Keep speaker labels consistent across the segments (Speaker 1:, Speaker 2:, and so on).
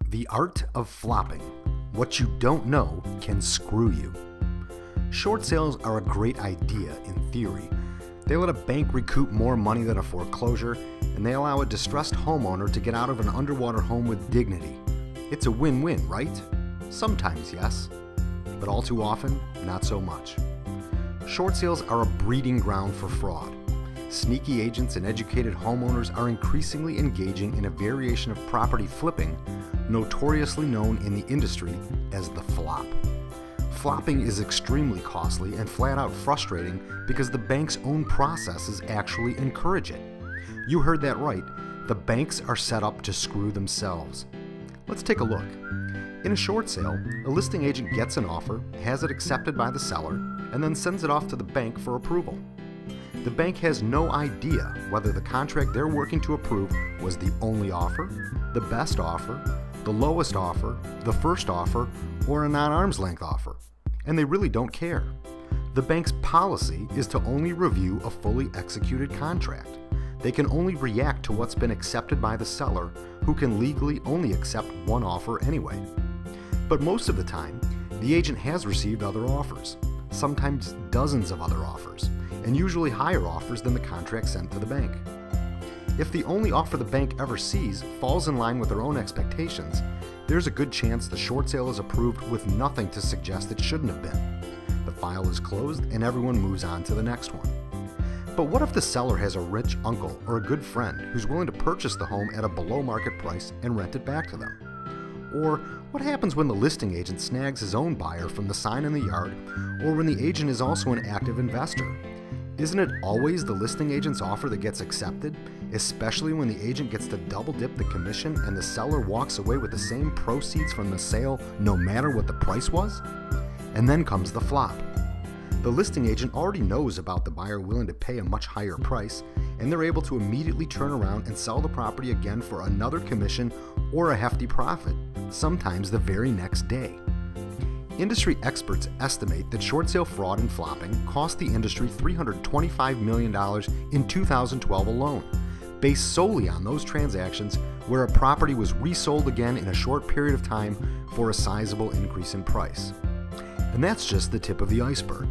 Speaker 1: The art of flopping. What you don't know can screw you. Short sales are a great idea in theory. They let a bank recoup more money than a foreclosure, and they allow a distressed homeowner to get out of an underwater home with dignity. It's a win-win, right? Sometimes, yes, but all too often, not so much. Short sales are a breeding ground for fraud. Sneaky agents and educated homeowners are increasingly engaging in a variation of property flipping, notoriously known in the industry as the flop. Flopping is extremely costly and flat out frustrating because the bank's own processes actually encourage it. You heard that right, the banks are set up to screw themselves. Let's take a look. In a short sale, a listing agent gets an offer, has it accepted by the seller, and then sends it off to the bank for approval. The bank has no idea whether the contract they're working to approve was the only offer, the best offer, the lowest offer, the first offer, or a non-arm's length offer. And they really don't care. The bank's policy is to only review a fully executed contract. They can only react to what's been accepted by the seller, who can legally only accept one offer anyway. But most of the time, the agent has received other offers, sometimes dozens of other offers, and usually higher offers than the contract sent to the bank. If the only offer the bank ever sees falls in line with their own expectations, there's a good chance the short sale is approved with nothing to suggest it shouldn't have been. The file is closed and everyone moves on to the next one. But what if the seller has a rich uncle or a good friend who's willing to purchase the home at a below market price and rent it back to them? Or what happens when the listing agent snags his own buyer from the sign in the yard, or when the agent is also an active investor? Isn't it always the listing agent's offer that gets accepted, especially when the agent gets to double dip the commission and the seller walks away with the same proceeds from the sale no matter what the price was? And then comes the flop. The listing agent already knows about the buyer willing to pay a much higher price, and they're able to immediately turn around and sell the property again for another commission or a hefty profit, sometimes the very next day. Industry experts estimate that short sale fraud and flopping cost the industry $325 million in 2012 alone, based solely on those transactions where a property was resold again in a short period of time for a sizable increase in price. And that's just the tip of the iceberg.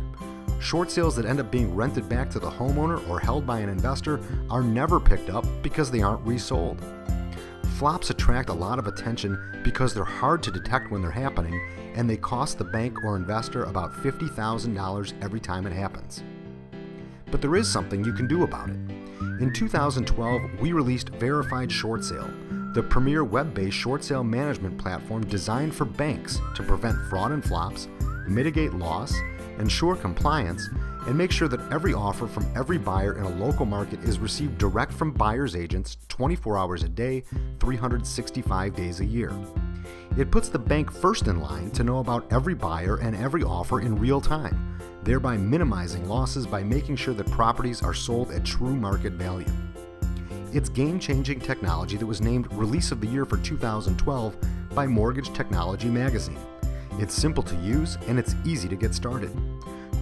Speaker 1: Short sales that end up being rented back to the homeowner or held by an investor are never picked up because they aren't resold. Flops attract a lot of attention because they're hard to detect when they're happening, and they cost the bank or investor about $50,000 every time it happens. But there is something you can do about it. In 2012, we released Verified Short Sale, the premier web-based short sale management platform designed for banks to prevent fraud and flops, mitigate loss, ensure compliance, and make sure that every offer from every buyer in a local market is received direct from buyer's agents 24 hours a day, 365 days a year. It puts the bank first in line to know about every buyer and every offer in real time, thereby minimizing losses by making sure that properties are sold at true market value. It's game-changing technology that was named Release of the Year for 2012 by Mortgage Technology magazine. It's simple to use and it's easy to get started.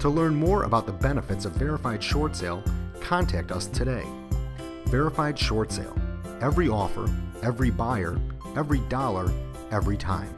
Speaker 1: To learn more about the benefits of Verified Short Sale, contact us today. Verified Short Sale. Every offer, every buyer, every dollar, every time.